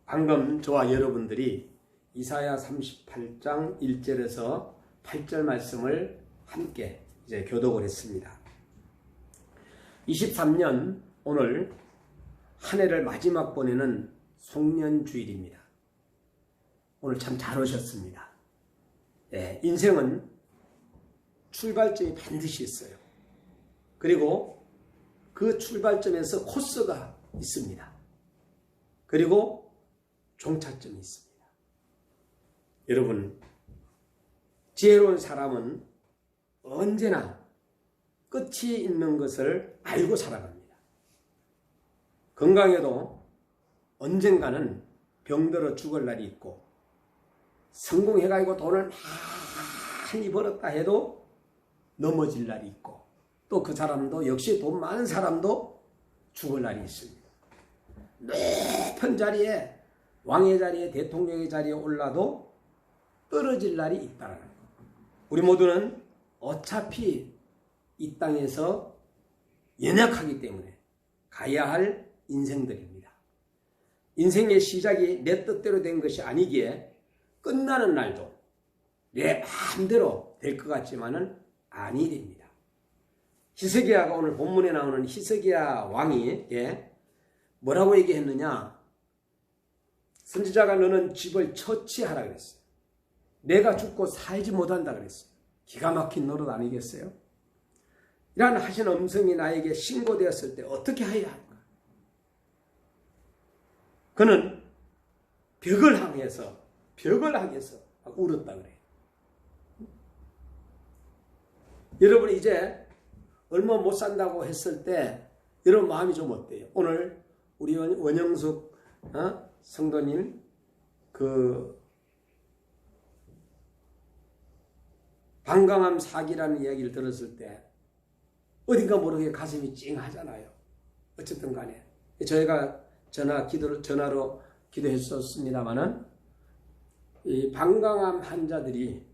방금 저와 여러분들이 이사야 38장 1절에서 8절 말씀을 함께 이제 교독을 했습니다. 23년 오늘 한 해를 마지막 보내는 송년주일입니다. 오늘 참 잘 오셨습니다. 네, 인생은 출발점이 반드시 있어요. 그리고 그 출발점에서 코스가 있습니다. 그리고 종착점이 있습니다. 여러분, 지혜로운 사람은 언제나 끝이 있는 것을 알고 살아갑니다. 건강해도 언젠가는 병들어 죽을 날이 있고, 성공해가지고 돈을 많이 벌었다 해도 넘어질 날이 있고, 또 그 사람도 역시 돈 많은 사람도 죽을 날이 있습니다. 높은 자리에, 왕의 자리에, 대통령의 자리에 올라도 떨어질 날이 있다는 것. 우리 모두는 어차피 이 땅에서 연약하기 때문에 가야 할 인생들입니다. 인생의 시작이 내 뜻대로 된 것이 아니기에 끝나는 날도 내 마음대로 될 것 같지만은 아니 됩니다. 히스기야가 오늘 본문에 나오는 히스기야 왕이 뭐라고 얘기했느냐? 선지자가 너는 집을 처치하라 그랬어요. 내가 죽고 살지 못한다 그랬어요. 기가 막힌 노릇 아니겠어요? 이러한 하신 음성이 나에게 신고되었을 때 어떻게 해야 할까? 그는 벽을 향해서 울었다 그래요. 여러분 이제 얼마 못 산다고 했을 때 여러분 마음이 좀 어때요? 오늘 우리 원영숙 성도님 그 방광암 사기라는 이야기를 들었을 때 어딘가 모르게 가슴이 찡하잖아요. 어쨌든 간에 저희가 전화로 기도했었습니다마는 이 방광암 환자들이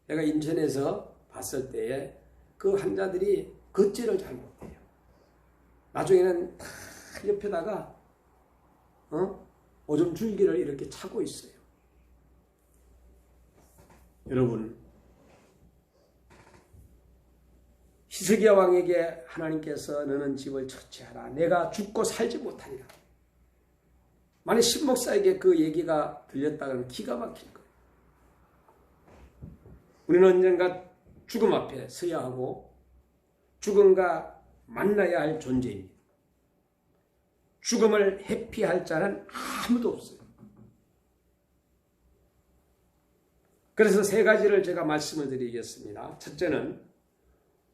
내가 인천에서 봤을 때에 그 환자들이 걷지를 잘 못해요. 나중에는 다 옆에다가 오줌 줄기를 이렇게 차고 있어요. 여러분, 히스기야 왕에게 하나님께서 너는 집을 처치하라. 내가 죽고 살지 못하리라. 만약 신목사에게 그 얘기가 들렸다면 기가 막힐 거예요. 우리는 언젠가 죽음 앞에 서야 하고 죽음과 만나야 할 존재입니다. 죽음을 회피할 자는 아무도 없어요. 그래서 세 가지를 제가 말씀을 드리겠습니다. 첫째는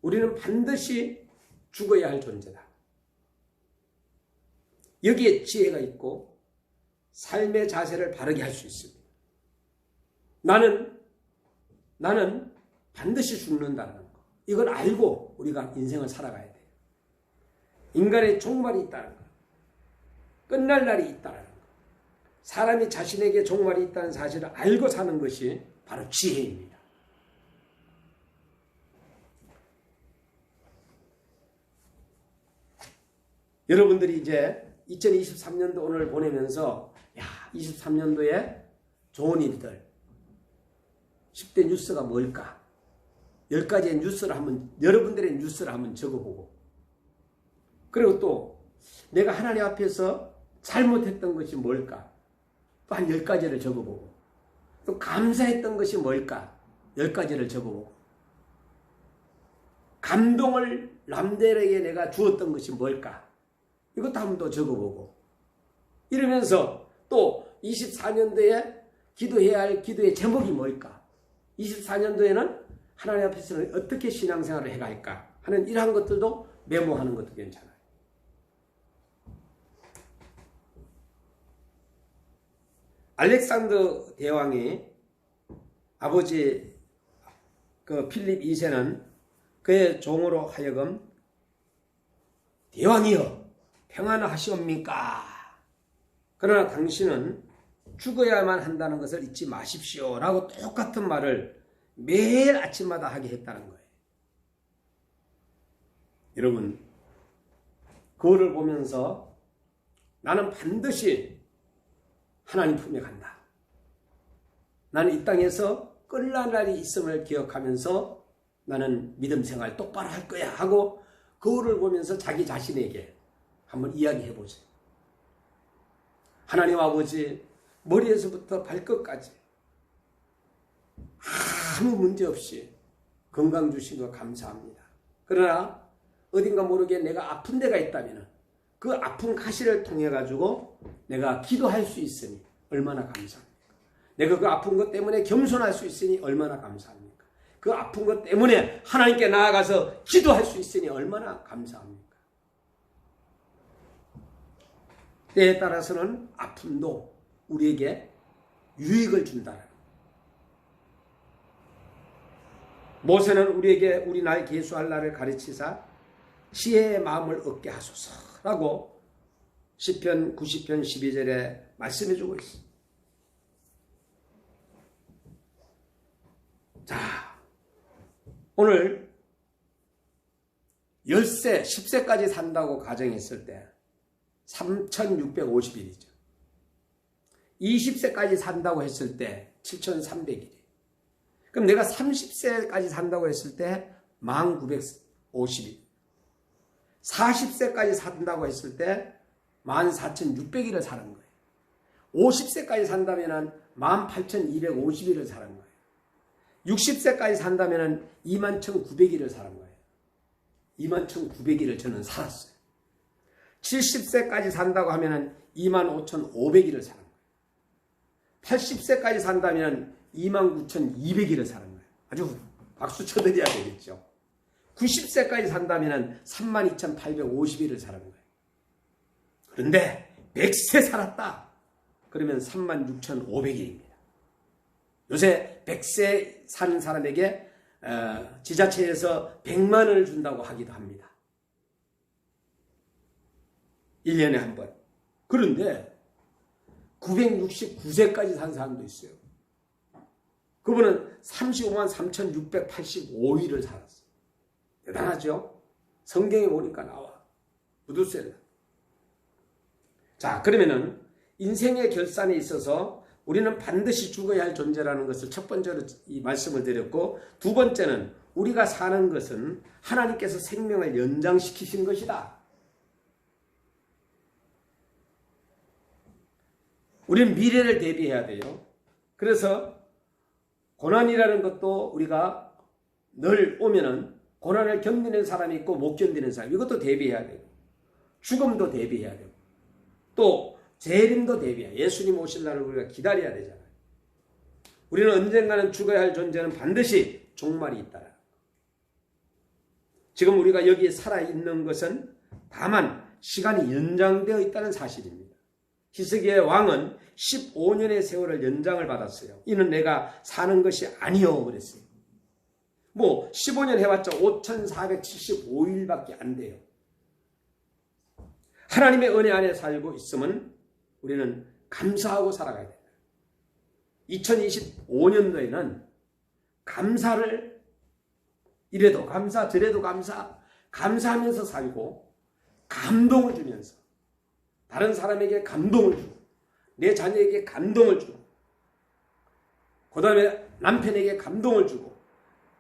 우리는 반드시 죽어야 할 존재다. 여기에 지혜가 있고 삶의 자세를 바르게 할 수 있습니다. 나는 반드시 죽는다는 거. 이걸 알고 우리가 인생을 살아가야 돼요. 인간의 종말이 있다는 거. 끝날 날이 있다는 거. 사람이 자신에게 종말이 있다는 사실을 알고 사는 것이 바로 지혜입니다. 여러분들이 이제 2023년도 오늘 보내면서 23년도에 좋은 일들 10대 뉴스가 뭘까? 10가지의 뉴스를 여러분들의 뉴스를 한번 적어보고, 그리고 또 내가 하나님 앞에서 잘못했던 것이 뭘까? 또 한 10가지를 적어보고, 또 감사했던 것이 뭘까? 10가지를 적어보고, 감동을 남들에게 내가 주었던 것이 뭘까? 이것도 한번 또 적어보고, 이러면서 또 24년도에 기도해야 할 기도의 제목이 뭘까? 24년도에는 하나님 앞에서는 어떻게 신앙생활을 해갈까 하는 이러한 것들도 메모하는 것도 괜찮아요. 알렉산더 대왕이 아버지 그 필립 2세는 그의 종으로 하여금 대왕이여 평안하시옵니까? 그러나 당신은 죽어야만 한다는 것을 잊지 마십시오 라고 똑같은 말을 매일 아침마다 하게 했다는 거예요. 여러분, 그거를 보면서 나는 반드시 하나님 품에 간다. 나는 이 땅에서 끝날 날이 있음을 기억하면서 나는 믿음 생활 똑바로 할 거야 하고 거울을 보면서 자기 자신에게 한번 이야기해 보세요. 하나님 아버지, 머리에서부터 발끝까지 아무 문제 없이 건강 주신 거 감사합니다. 그러나 어딘가 모르게 내가 아픈 데가 있다면 그 아픈 가시를 통해 가지고 내가 기도할 수 있으니 얼마나 감사합니까? 내가 그 아픈 것 때문에 겸손할 수 있으니 얼마나 감사합니까? 그 아픈 것 때문에 하나님께 나아가서 기도할 수 있으니 얼마나 감사합니까? 때에 따라서는 아픔도 우리에게 유익을 준다는. 모세는 우리에게 우리 날 계수할 날을 가르치사 지혜의 마음을 얻게 하소서라고 시편 90편 12절에 말씀해 주고 있습니다. 자, 오늘 10세, 10세까지 산다고 가정했을 때 3650일이죠. 20세까지 산다고 했을 때 7300일. 그럼 내가 30세까지 산다고 했을 때 1950일. 40세까지 산다고 했을 때 14600일을 사는 거예요. 50세까지 산다면 18250일을 사는 거예요. 60세까지 산다면 21900일을 사는 거예요. 21900일을 저는 살았어요. 70세까지 산다고 하면 25500일을 사는 거예요. 80세까지 산다면 29200일을 사는 거예요. 아주 박수 쳐드려야 되겠죠. 90세까지 산다면 32850일을 사는 거예요. 그런데 100세 살았다. 그러면 36500일입니다. 요새 100세 사는 사람에게 지자체에서 100만 원을 준다고 하기도 합니다. 1년에 한 번. 그런데 969세까지 산 사람도 있어요. 그분은 35만 3685일을 살았어요. 대단하죠? 성경에 보니까 나와. 무드셀라. 자, 그러면은 인생의 결산에 있어서 우리는 반드시 죽어야 할 존재라는 것을 첫 번째로 이 말씀을 드렸고, 두 번째는 우리가 사는 것은 하나님께서 생명을 연장시키신 것이다. 우리는 미래를 대비해야 돼요. 그래서 고난이라는 것도 우리가 늘 오면은 고난을 견디는 사람이 있고 못 견디는 사람, 이것도 대비해야 되고, 죽음도 대비해야 되고, 또 재림도 대비해야, 예수님 오실 날을 우리가 기다려야 되잖아요. 우리는 언젠가는 죽어야 할 존재는 반드시 종말이 있다. 지금 우리가 여기에 살아있는 것은 다만 시간이 연장되어 있다는 사실입니다. 히스기야의 왕은 15년의 세월을 연장을 받았어요. 이는 내가 사는 것이 아니요 그랬어요. 15년 해봤자 5475일밖에 안 돼요. 하나님의 은혜 안에 살고 있으면 우리는 감사하고 살아가야 됩니다. 2025년도에는 감사를, 이래도 감사 저래도 감사하면서 살고, 감동을 주면서 다른 사람에게 감동을 주고, 내 자녀에게 감동을 주고, 그 다음에 남편에게 감동을 주고,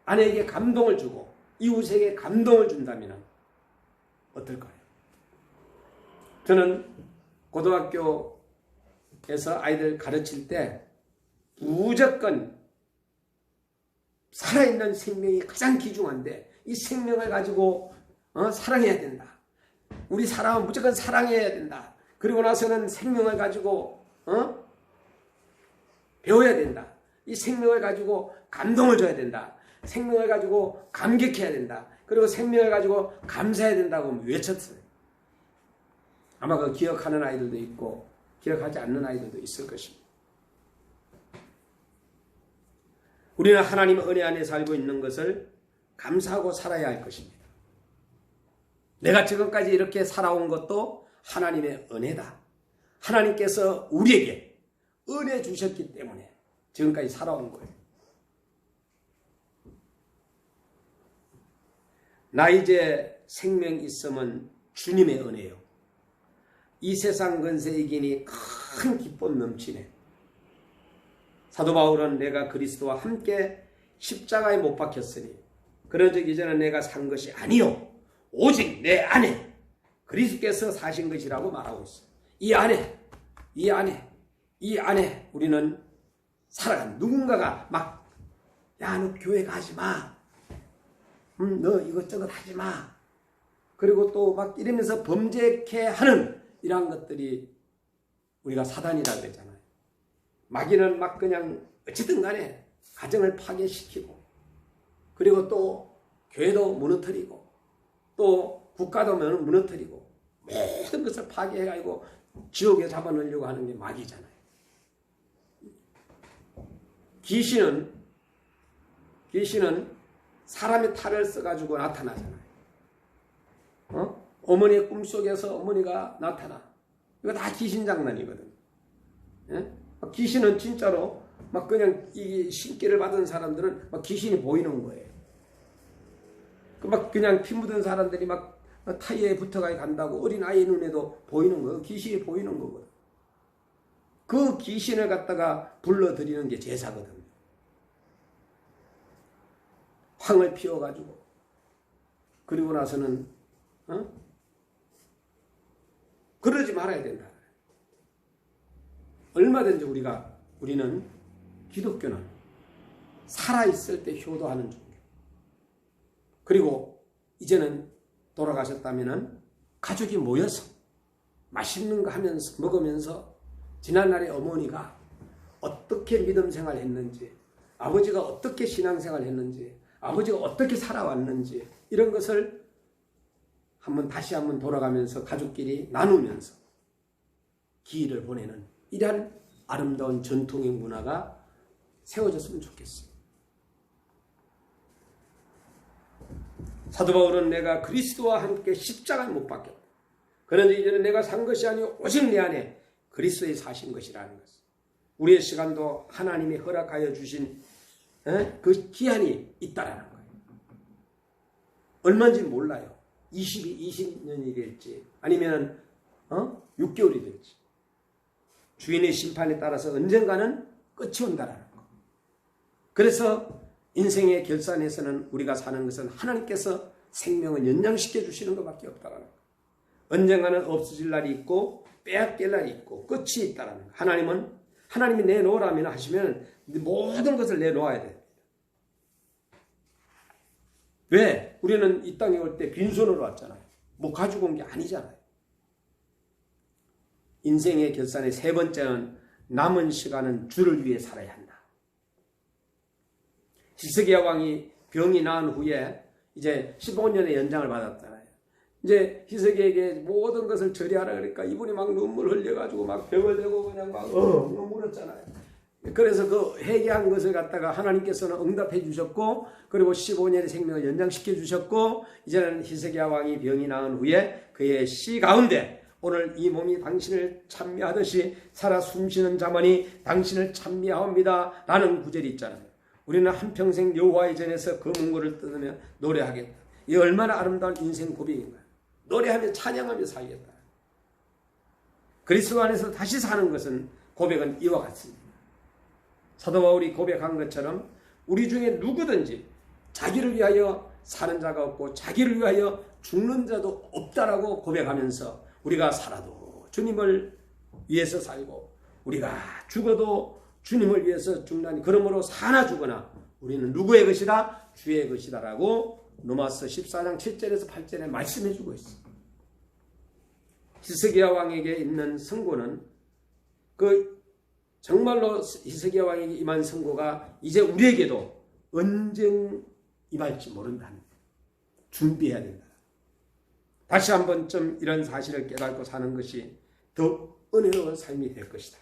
아내에게 감동을 주고, 이웃에게 감동을 준다면 어떨까요? 저는 고등학교에서 아이들 가르칠 때 무조건 살아있는 생명이 가장 귀중한데, 이 생명을 가지고 사랑해야 된다. 우리 사람은 무조건 사랑해야 된다. 그리고 나서는 생명을 가지고 배워야 된다. 이 생명을 가지고 감동을 줘야 된다. 생명을 가지고 감격해야 된다. 그리고 생명을 가지고 감사해야 된다고 외쳤어요. 아마 그 기억하는 아이들도 있고 기억하지 않는 아이들도 있을 것입니다. 우리는 하나님의 은혜 안에 살고 있는 것을 감사하고 살아야 할 것입니다. 내가 지금까지 이렇게 살아온 것도 하나님의 은혜다. 하나님께서 우리에게 은혜 주셨기 때문에 지금까지 살아온 거예요. 나 이제 생명 있으면 주님의 은혜요. 이 세상 근세 이기니 큰 기쁨 넘치네. 사도 바울은 내가 그리스도와 함께 십자가에 못 박혔으니 그런즉 이제는 내가 산 것이 아니요 오직 내 안에 그리스도께서 사신 것이라고 말하고 있어요. 이 안에 우리는 살아간 누군가가 막 야, 너 교회 가지 마. 너 이것저것 하지 마. 그리고 또 막 이러면서 범죄케 하는 이러한 것들이 우리가 사단이라 그랬잖아요. 마귀는 막 그냥 어찌든 간에 가정을 파괴시키고 그리고 또 교회도 무너뜨리고 또 국가도 무너뜨리고 모든 것을 파괴해가지고 지옥에 잡아넣으려고 하는 게 마귀잖아요. 귀신은 사람의 탈을 써가지고 나타나잖아요. 어머니의 꿈속에서 어머니가 나타나. 이거 다 귀신 장난이거든. 예? 귀신은 진짜로 막 그냥 이 신기를 받은 사람들은 막 귀신이 보이는 거예요. 막 그냥 피 묻은 사람들이 막 타이어에 붙어가 간다고 어린 아이 눈에도 보이는 거예요. 귀신이 보이는 거거든. 그 귀신을 갖다가 불러들이는 게 제사거든. 황을 피워가지고 그리고 나서는 그러지 말아야 된다. 얼마든지 우리는 기독교는 살아있을 때 효도하는 종교. 그리고 이제는 돌아가셨다면은 가족이 모여서 맛있는 거 하면서 먹으면서 지난날의 어머니가 어떻게 믿음 생활했는지, 아버지가 어떻게 신앙생활 했는지, 아버지가 어떻게 살아왔는지 이런 것을 다시 한번 돌아가면서 가족끼리 나누면서 기일을 보내는 이러한 아름다운 전통의 문화가 세워졌으면 좋겠어요. 사도 바울은 내가 그리스도와 함께 십자가에 못 박혔다. 그런데 이제는 내가 산 것이 아니오 오직 내 안에 그리스도의 사신 것이라는 것. 우리의 시간도 하나님이 허락하여 주신 그 기한이 있다라는 거예요. 얼마인지 몰라요. 20년이 될지 아니면 6개월이 될지. 주인의 심판에 따라서 언젠가는 끝이 온다라는 거. 그래서 인생의 결산에서는 우리가 사는 것은 하나님께서 생명을 연장시켜 주시는 것밖에 없다라는 거. 언젠가는 없어질 날이 있고 빼앗길 날이 있고 끝이 있다라는 거. 하나님이 내놓으라면 하시면 모든 것을 내놓아야 돼요. 왜? 우리는 이 땅에 올 때 빈손으로 왔잖아요. 뭐 가지고 온 게 아니잖아요. 인생의 결산의 세 번째는 남은 시간은 주를 위해 살아야 한다. 히스기야 왕이 병이 나은 후에 이제 15년의 연장을 받았잖아요. 이제 히스기야에게 모든 것을 처리하라 그러니까 이분이 막 눈물 흘려가지고 막 벽을 대고 그냥 막 울었잖아요. 그래서 그 회개한 것을 갖다가 하나님께서는 응답해 주셨고 그리고 15년의 생명을 연장시켜 주셨고 이제는 히스기야 왕이 병이 나은 후에 그의 시 가운데 오늘 이 몸이 당신을 찬미하듯이 살아 숨쉬는 자만이 당신을 찬미하옵니다 라는 구절이 있잖아요. 우리는 한평생 여호와의 전에서 그 문구를 뜯으며 노래하겠다. 이 얼마나 아름다운 인생 고백인가요? 노래하며 찬양하며 살겠다. 그리스도 안에서 다시 사는 것은 고백은 이와 같습니다. 사도 바울이 고백한 것처럼 우리 중에 누구든지 자기를 위하여 사는 자가 없고 자기를 위하여 죽는 자도 없다라고 고백하면서 우리가 살아도 주님을 위해서 살고 우리가 죽어도 주님을 위해서 죽나니 그러므로 사나 죽거나 우리는 누구의 것이다? 주의 것이다 라고 로마서 14장 7절에서 8절에 말씀해 주고 있습니다. 히스기야 왕에게 있는 선고는 정말로 히스기야 왕에게 임한 선고가 이제 우리에게도 언제 임할지 모른다. 준비해야 된다. 다시 한 번쯤 이런 사실을 깨닫고 사는 것이 더 은혜로운 삶이 될 것이다.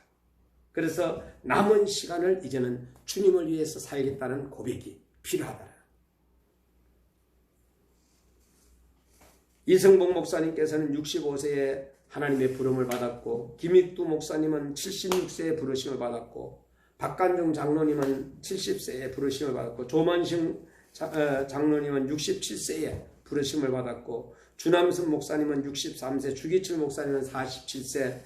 그래서 남은 시간을 이제는 주님을 위해서 살겠다는 고백이 필요하다. 이승복 목사님께서는 65세에 하나님의 부름을 받았고 김익두 목사님은 76세에 부르심을 받았고 박간중 장로님은 70세에 부르심을 받았고 조만식 장로님은 67세에 부르심을 받았고 주남선 목사님은 63세, 주기철 목사님은 47세,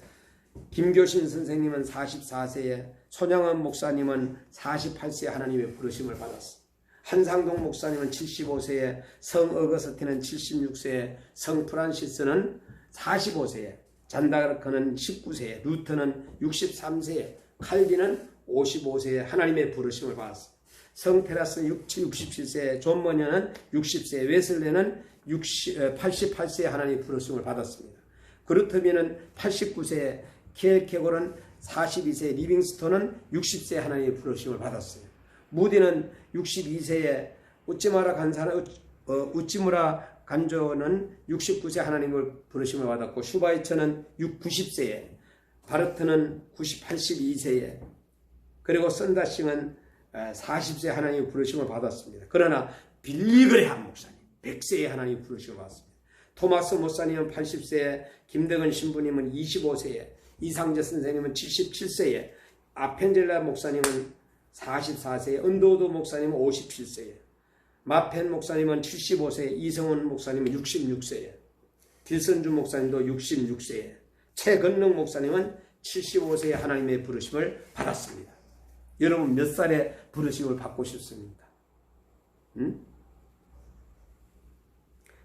김교신 선생님은 44세에, 손양원 목사님은 48세에 하나님의 부르심을 받았습니다. 한상동 목사님은 75세에, 성 어거스틴은 76세에, 성 프란시스는 45세에, 잔다르크는 19세에, 루터는 63세에, 칼빈은 55세에 하나님의 부르심을 받았습니다. 성 테라스는 67세에, 존 머녀는 60세에, 웨슬레는 88세에 하나님의 부르심을 받았습니다. 그루트비는 89세에, 킬케골은 42세에, 리빙스톤은 60세에 하나님의 부르심을 받았어요. 무디는 62세에, 우찌무라 간조는 69세 하나님을 부르심을 받았고, 슈바이처는 90세에, 바르트는 82세에, 그리고 썬다싱은 40세에 하나님의 부르심을 받았습니다. 그러나 빌리그레함 목사님 100세에 하나님의 부르심을 받았습니다. 토마스 목사님은 80세에, 김대건 신부님은 25세에, 이상재 선생님은 77세에, 아펜젤라 목사님은 44세에, 은도도 목사님은 57세에, 마펜 목사님은 75세에, 이성원 목사님은 66세에, 딜선주 목사님도 66세에, 최건능 목사님은 75세에 하나님의 부르심을 받았습니다. 여러분 몇 살에 부르심을 받고 싶습니까?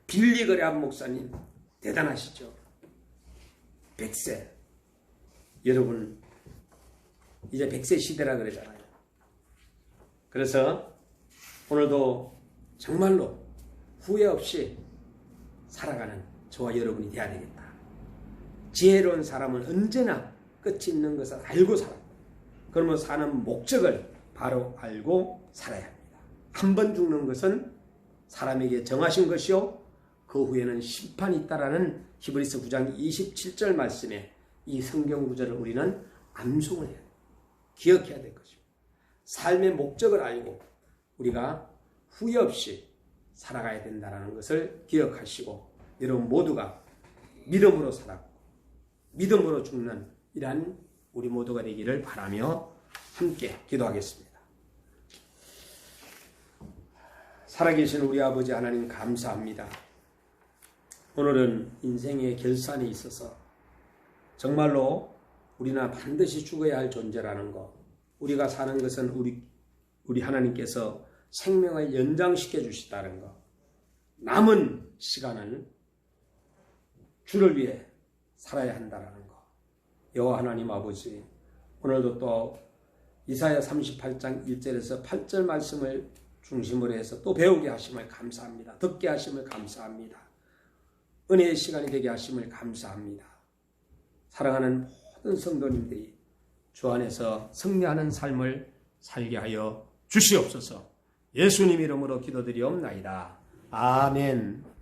빌리그레함 목사님 대단하시죠? 100세. 여러분 이제 100세 시대라 그러잖아요. 그래서 오늘도 정말로 후회 없이 살아가는 저와 여러분이 되어야 되겠다. 지혜로운 사람은 언제나 끝이 있는 것을 알고 살아요. 그러면 사는 목적을 바로 알고 살아야 합니다. 한 번 죽는 것은 사람에게 정하신 것이요, 그 후에는 심판이 있다라는 히브리서 9장 27절 말씀에 이 성경 구절을 우리는 암송을 해야 돼요. 기억해야 될 것입니다. 삶의 목적을 알고 우리가 후회 없이 살아가야 된다는 것을 기억하시고, 여러분 모두가 믿음으로 살았고 믿음으로 죽는 이러한 우리 모두가 되기를 바라며 함께 기도하겠습니다. 살아계신 우리 아버지 하나님 감사합니다. 오늘은 인생의 결산이 있어서 정말로 우리는 반드시 죽어야 할 존재라는 것, 우리가 사는 것은 우리 하나님께서 생명을 연장시켜 주시다는 것, 남은 시간을 주를 위해 살아야 한다는 것. 여호와 하나님 아버지, 오늘도 또 이사야 38장 1절에서 8절 말씀을 중심으로 해서 또 배우게 하심을 감사합니다. 듣게 하심을 감사합니다. 은혜의 시간이 되게 하심을 감사합니다. 사랑하는 모든 성도님들이 주 안에서 승리하는 삶을 살게 하여 주시옵소서. 예수님 이름으로 기도드리옵나이다. 아멘.